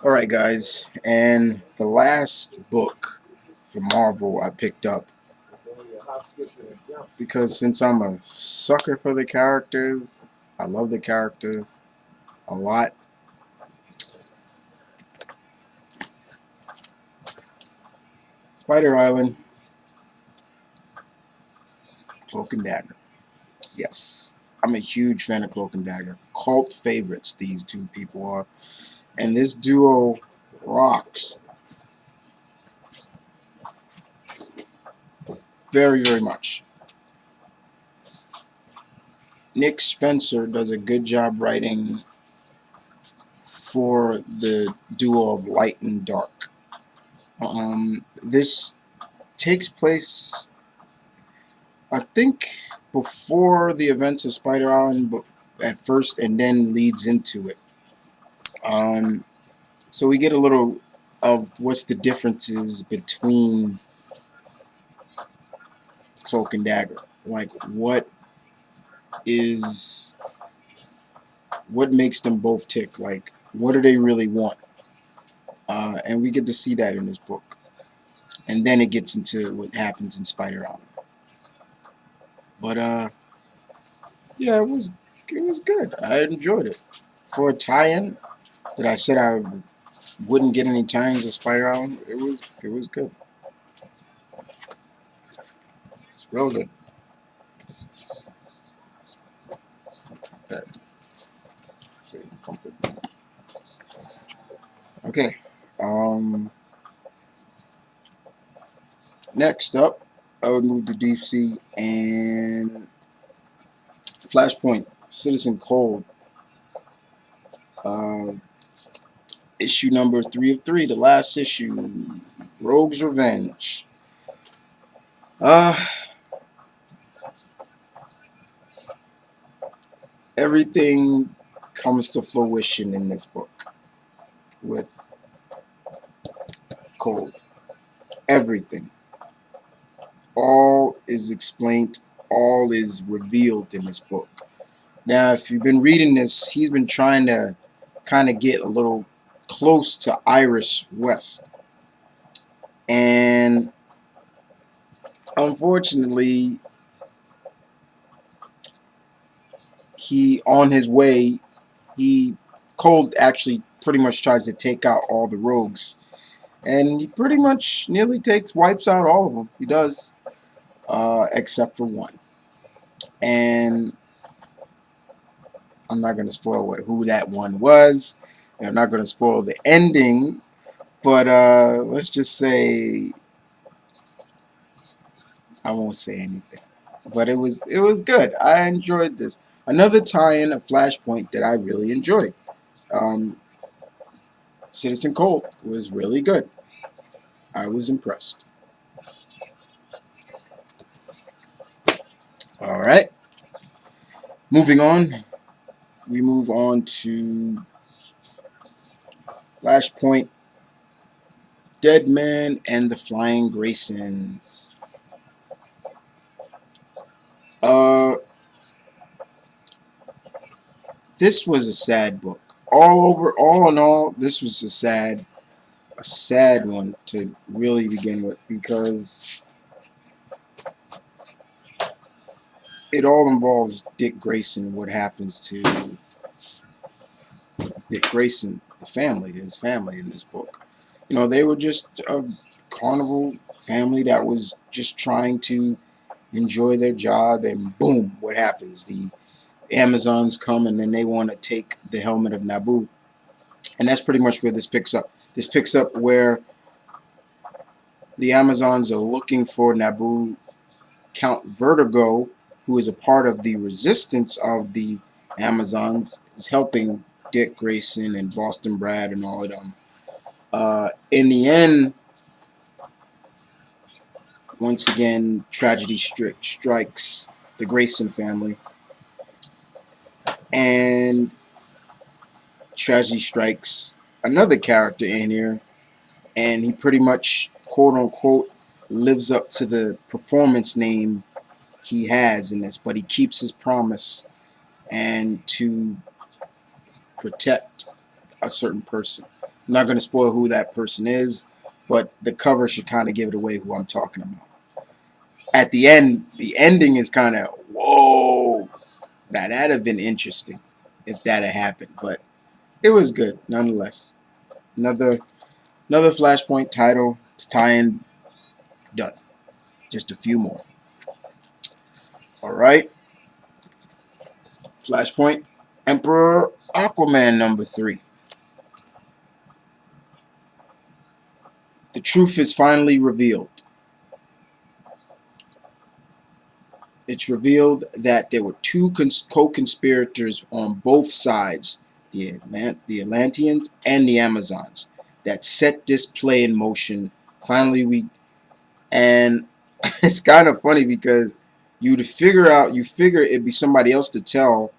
Alright guys, and the last book for Marvel I picked up because since I'm a sucker for the characters, I love the characters a lot. Spider Island, Cloak and Dagger. Yes, I'm a huge fan of Cloak and Dagger. Cult favorites these two people are. And this duo rocks very, very much. Nick Spencer does a good job writing for the duo of light and dark. This takes place, I think, before the events of Spider Island, but at first, and then leads into it. Um, so we get a little of what's the differences between Cloak and Dagger. Like, is what makes them both tick? Like, what do they really want? And we get to see that in this book. And then it gets into what happens in Spider Island. But yeah, it was good. I enjoyed it. For a tie-in that I said I wouldn't get any tie-ins of Spider Island, it was good. It's real good. Okay. Um. Next up, I would move to DC and Flashpoint, Citizen Cold. Uh, issue number 3 of 3, the last issue, Rogue's Revenge. Uh, everything comes to fruition in this book with Cold. Everything. All is explained, all is revealed in this book. Now, if you've been reading this, he's been trying to kind of get a little close to Iris West. And unfortunately, he, on his way, he, Cold actually pretty much tries to take out all the rogues. And he pretty much nearly wipes out all of them. He does, except for one. And I'm not going to spoil who that one was. And I'm not going to spoil the ending. But let's just say I won't say anything. But it was good. I enjoyed this. Another tie-in of Flashpoint that I really enjoyed. Um, Citizen Cold was really good. I was impressed. All right. Moving on. We move on to Flashpoint, Deadman, and the Flying Graysons. Uh, this was a sad book. All in all, this was a sad one to really begin with because it all involves Dick Grayson. What happens to Dick Grayson, his family in this book? You know, they were just a carnival family that was just trying to enjoy their job, and boom, what happens? The Amazons come and then they want to take the helmet of Naboo. And that's pretty much where this picks up. This picks up where the Amazons are looking for Naboo. Count Vertigo, who is a part of the resistance of the Amazons, is helping Dick Grayson and Boston Brad and all of them. In the end, once again, tragedy strikes the Grayson family. And tragedy strikes another character in here, and he pretty much, quote unquote, lives up to the performance name he has in this, but he keeps his promise and to protect a certain person. I'm not going to spoil who that person is, but the cover should kind of give it away who I'm talking about. At the end, the ending is kind of, whoa. Now, that'd have been interesting if that had happened, but it was good nonetheless. Another Flashpoint title. It's tie-in done. Just a few more. Alright. Flashpoint. Emperor Aquaman #3. The truth is finally revealed. It's revealed that there were two co-conspirators on both sides, the Atlanteans and the Amazons, that set this play in motion. Finally, and it's kind of funny because you figure it'd be somebody else to tell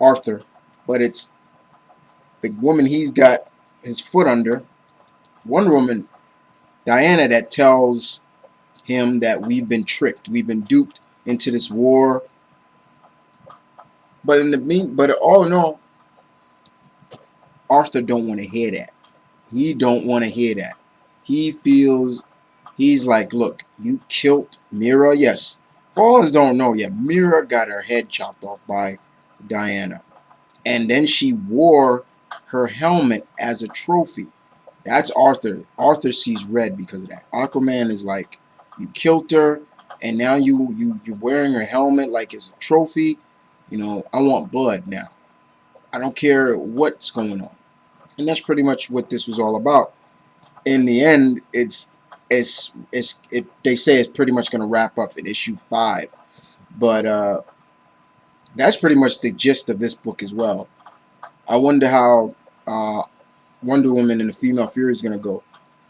Arthur, but it's the woman he's got his foot under, Wonder Woman, Diana, that tells him that we've been tricked, we've been duped into this war. But all in all, Arthur don't want to hear that. He don't want to hear that. He feels, he's like, look, you killed Mira. Yes, for all us don't know, yeah, Mira got her head chopped off by Diana, and then she wore her helmet as a trophy. That's Arthur. Arthur sees red because of that. Aquaman is like, you killed her, and now you're wearing her helmet like it's a trophy. You know, I want blood now. I don't care what's going on. And that's pretty much what this was all about. In the end, they say it's pretty much going to wrap up in issue 5. But that's pretty much the gist of this book as well. I wonder how Wonder Woman and the Female Fury is going to go.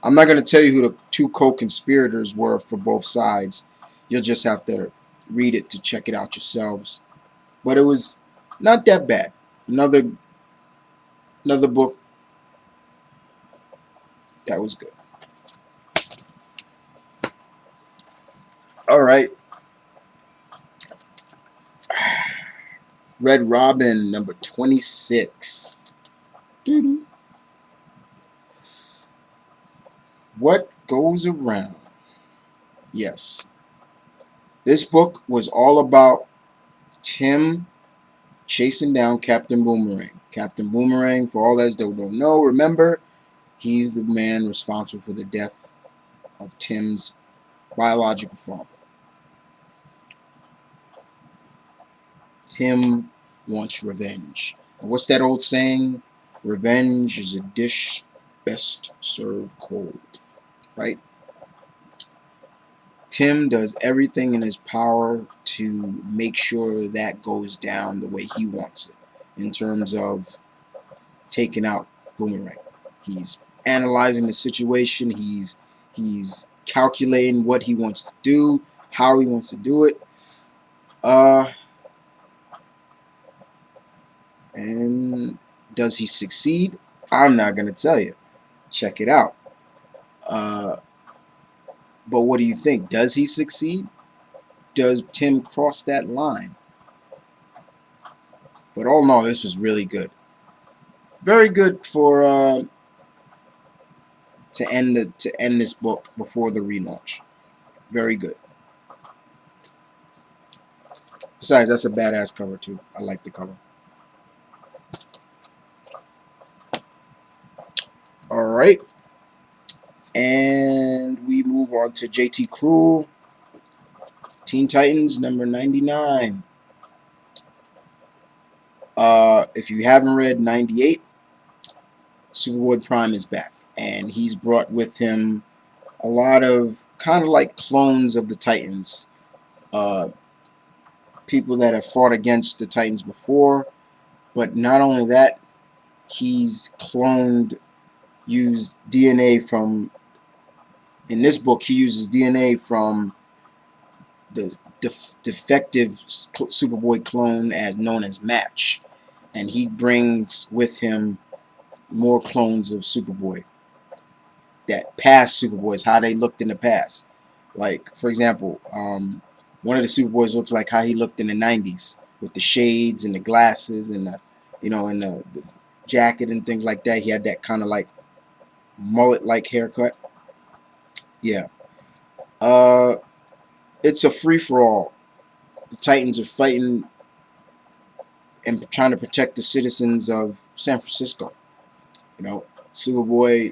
I'm not going to tell you who the two co-conspirators were for both sides. You'll just have to read it to check it out yourselves. But it was not that bad. Another book that was good. Alright. Red Robin #26. Doo-doo. What goes around? Yes. This book was all about Tim chasing down Captain Boomerang. Captain Boomerang, for all those that don't know, remember, he's the man responsible for the death of Tim's biological father. Tim wants revenge. And what's that old saying? Revenge is a dish best served cold. Right? Tim does everything in his power to make sure that goes down the way he wants it, in terms of taking out Boomerang. He's analyzing the situation. He's calculating what he wants to do, how he wants to do it. And does he succeed? I'm not gonna tell you. Check it out. But what do you think? Does he succeed? Does Tim cross that line? But all in all, this was really good. Very good for to end this book before the relaunch. Very good. Besides, that's a badass cover too. I like the cover. All right, and we move on to JT Cruel, Teen Titans #99. If you haven't read 98, Superboy Prime is back, and he's brought with him a lot of kind of like clones of the Titans, people that have fought against the Titans before. But not only that, he's used DNA from, in this book, he uses DNA from the defective Superboy clone known as Match, and he brings with him more clones of Superboy, that past Superboys, how they looked in the past. Like, for example, one of the Superboys looks like how he looked in the 90s with the shades and the glasses and the, you know, and jacket and things like that. He had that kind of like mullet-like haircut. Yeah. It's a free-for-all. The Titans are fighting and trying to protect the citizens of San Francisco. You know, Superboy,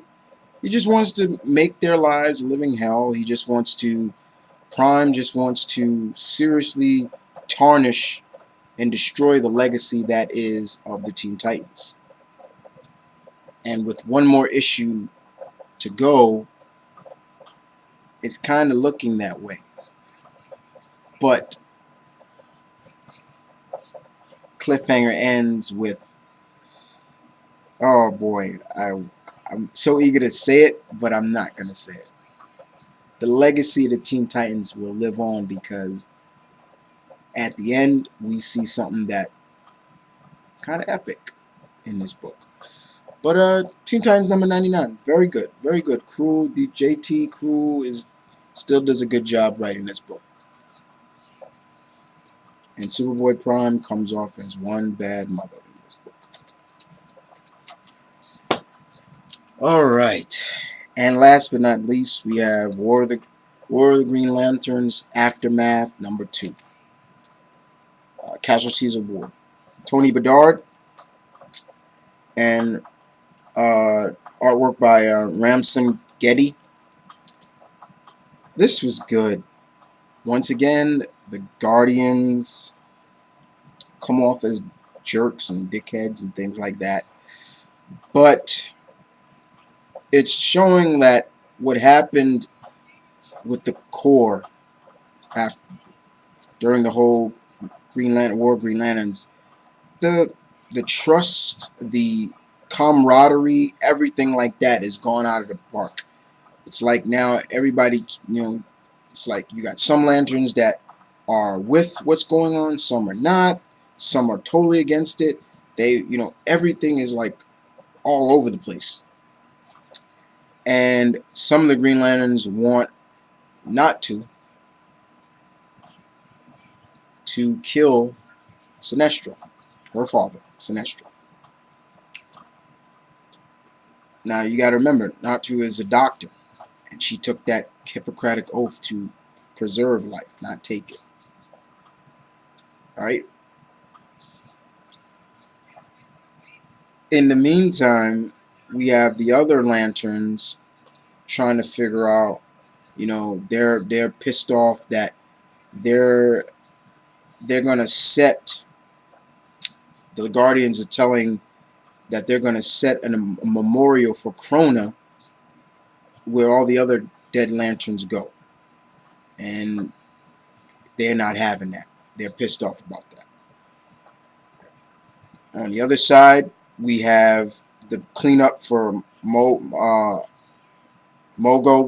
he just wants to make their lives a living hell. He just wants to, Prime just wants to seriously tarnish and destroy the legacy that is of the Teen Titans. And with one more issue to go, it's kind of looking that way. But cliffhanger ends with, oh boy, I'm so eager to say it, but I'm not going to say it. The legacy of the Teen Titans will live on, because at the end we see something that kind of epic in this book. But Teen Titans number 99, very good, very good. Crew, the JT crew still does a good job writing this book. And Superboy Prime comes off as one bad mother in this book. Alright. And last but not least, we have War of the Green Lanterns Aftermath number 2. Casualties of War. Tony Bedard and artwork by Ramson Getty. This was good. Once again, the Guardians come off as jerks and dickheads and things like that. But it's showing that what happened with the Corps during the whole War of Green Lanterns, the trust, the camaraderie, everything like that is gone out of the park. It's like now everybody, it's like you got some lanterns that are with what's going on, some are not, some are totally against it. They, everything is like all over the place. And some of the Green Lanterns want not to kill Sinestro, her father, Sinestro. Now you got to remember, Natu is a doctor, and she took that Hippocratic oath to preserve life, not take it. Alright? In the meantime, we have the other lanterns trying to figure out, they're pissed off that they're gonna set, the Guardians are telling that they're gonna set a memorial for Krona where all the other dead lanterns go, and they're not having that. They're pissed off about that. On the other side, we have the cleanup for Mogo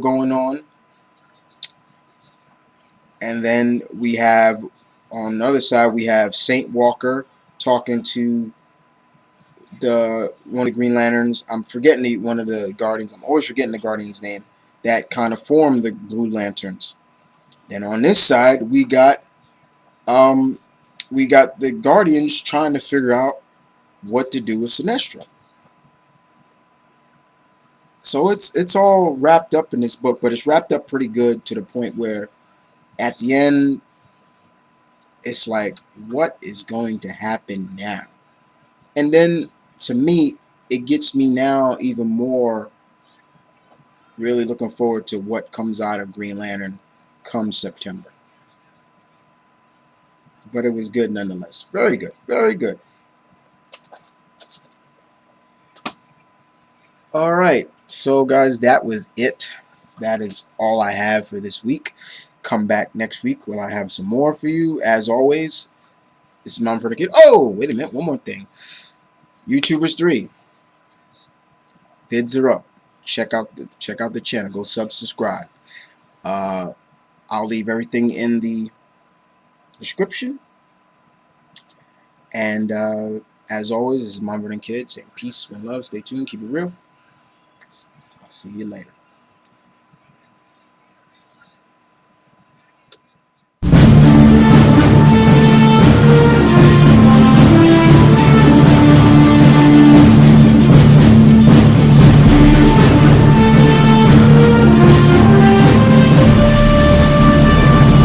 going on, and then we have, on the other side, we have Saint Walker talking to one of the Green Lanterns. I'm forgetting one of the Guardians. I'm always forgetting the Guardian's name that kind of formed the Blue Lanterns. Then on this side, we got the Guardians trying to figure out what to do with Sinestro. So it's all wrapped up in this book, but it's wrapped up pretty good, to the point where at the end it's like, what is going to happen now? And then to me, it gets me now even more really looking forward to what comes out of Green Lantern come September. But it was good nonetheless. Very good. Very good. Alright. So guys, that was it. That is all I have for this week. Come back next week where I have some more for you. As always, this is Mom for the Kid. Oh, wait a minute. One more thing. YouTubers 3. Vids are up. Check out the channel. Go subscribe. I'll leave everything in the description. And as always, this is Mom for the Kid saying peace, one love, stay tuned, keep it real. I'll see you later.